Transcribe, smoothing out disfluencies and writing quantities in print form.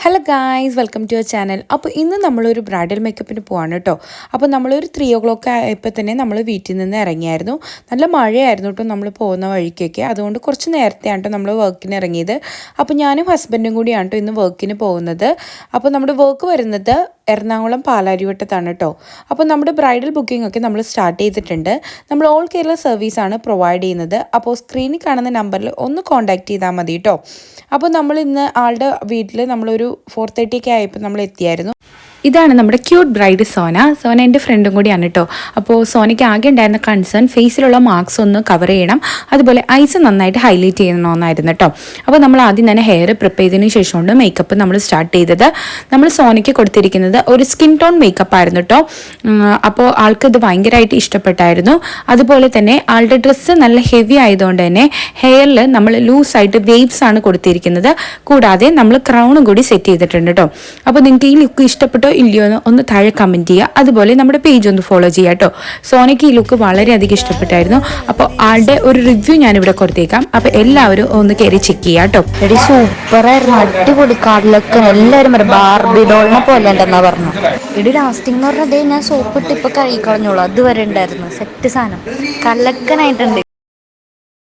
Hello guys, welcome to your channel. അപ്പോൾ ഇന്ന് നമ്മളൊരു ബ്രൈഡൽ മേക്കപ്പിന് പോവാണ് കേട്ടോ. അപ്പോൾ നമ്മളൊരു 3 o'clock ആയപ്പോൾ തന്നെ നമ്മൾ വീട്ടിൽ നിന്ന് ഇറങ്ങിയായിരുന്നു. നല്ല മഴയായിരുന്നു കേട്ടോ നമ്മൾ പോകുന്ന വഴിക്കൊക്കെ. അതുകൊണ്ട് കുറച്ച് നേരത്തെയാണ് കേട്ടോ നമ്മൾ വർക്കിന് ഇറങ്ങിയത്. അപ്പോൾ ഞാനും ഹസ്ബൻഡും കൂടിയാണ് കേട്ടോ ഇന്ന് വർക്കിന് പോകുന്നത്. അപ്പോൾ നമ്മുടെ വർക്ക് വരുന്നത് എറണാകുളം പാലാരിവട്ടത്താണ് കേട്ടോ. അപ്പോൾ നമ്മുടെ ബ്രൈഡൽ ബുക്കിംഗ് ഒക്കെ നമ്മൾ സ്റ്റാർട്ട് ചെയ്തിട്ടുണ്ട്. നമ്മൾ ഓൾ കേരള സർവീസാണ് പ്രൊവൈഡ് ചെയ്യുന്നത്. അപ്പോൾ സ്ക്രീനിൽ കാണുന്ന നമ്പറിൽ ഒന്ന് കോൺടാക്റ്റ് ചെയ്താൽ മതി കേട്ടോ. അപ്പോൾ നമ്മൾ ഇന്ന് ആളുടെ വീട്ടിൽ നമ്മളൊരു 4:30 ഒക്കെ ആയപ്പോൾ നമ്മൾ എത്തിയായിരുന്നു. ഇതാണ് നമ്മുടെ ക്യൂട്ട് ബ്രൈഡ് സോന. സോന എൻ്റെ ഫ്രണ്ടും കൂടിയാണ് കേട്ടോ. അപ്പോൾ സോനയ്ക്ക് ആകെ ഉണ്ടായിരുന്ന കൺസേൺ ഫേസിലുള്ള മാർക്സ് ഒന്ന് കവർ ചെയ്യണം, അതുപോലെ ഐസ് നന്നായിട്ട് ഹൈലൈറ്റ് ചെയ്യണമെന്നായിരുന്നു കേട്ടോ. അപ്പോൾ നമ്മൾ ആദ്യം തന്നെ ഹെയർ പ്രിപ്പയർ ചെയ്തതിന് ശേഷമുണ്ട് മേക്കപ്പ് നമ്മൾ സ്റ്റാർട്ട് ചെയ്തത്. നമ്മൾ സോനയ്ക്ക് കൊടുത്തിരിക്കുന്നത് ഒരു സ്കിൻ ടോൺ മേക്കപ്പ് ആയിരുന്നു കേട്ടോ. അപ്പോൾ ആൾക്ക് ഇത് ഭയങ്കരമായിട്ട് ഇഷ്ടപ്പെട്ടായിരുന്നു. അതുപോലെ തന്നെ ആളുടെ ഡ്രസ്സ് നല്ല ഹെവി ആയതുകൊണ്ട് തന്നെ ഹെയറിൽ നമ്മൾ ലൂസായിട്ട് വേവ്സ് ആണ് കൊടുത്തിരിക്കുന്നത്. കൂടാതെ നമ്മൾ ക്രൗണും കൂടി സെറ്റ് ചെയ്തിട്ടുണ്ട് കേട്ടോ. അപ്പോൾ നിങ്ങൾക്ക് ഈ ലുക്ക് ഇഷ്ടപ്പെട്ടോ ഇല്ലയോ എന്ന് ഒന്ന് താഴെ കമൻറ്റ് ചെയ്യുക. അതുപോലെ നമ്മുടെ പേജ് ഒന്ന് ഫോളോ ചെയ്യുക കേട്ടോ. സോനയ്ക്ക് ഈ ലുക്ക് വളരെയധികം ഇഷ്ടപ്പെട്ടായിരുന്നു. അപ്പോൾ ആളുടെ ഒരു റിവ്യൂ ഞാനിവിടെ കൊടുത്തേക്കാം. അപ്പോൾ എല്ലാവരും ഒന്ന് കയറി ചെക്ക് ചെയ്യാം കേട്ടോ. എടി സൂപ്പറായിരുന്നു, അടിപൊളി. കാർഡിലൊക്കെ എല്ലാവരും പറയും ബാർബി ഡോളിനെ പോലെ ഉണ്ടെന്നാ പറഞ്ഞു. എടി ലാസ്റ്റിംഗ് എന്ന് പറഞ്ഞതേ ഞാൻ സോപ്പിട്ട് ഇപ്പൊ കഴുകി കളഞ്ഞോളൂ, അതുവരെ ഉണ്ടായിരുന്നു സെറ്റ് സാധനം. കലക്കനായിട്ടുണ്ട്.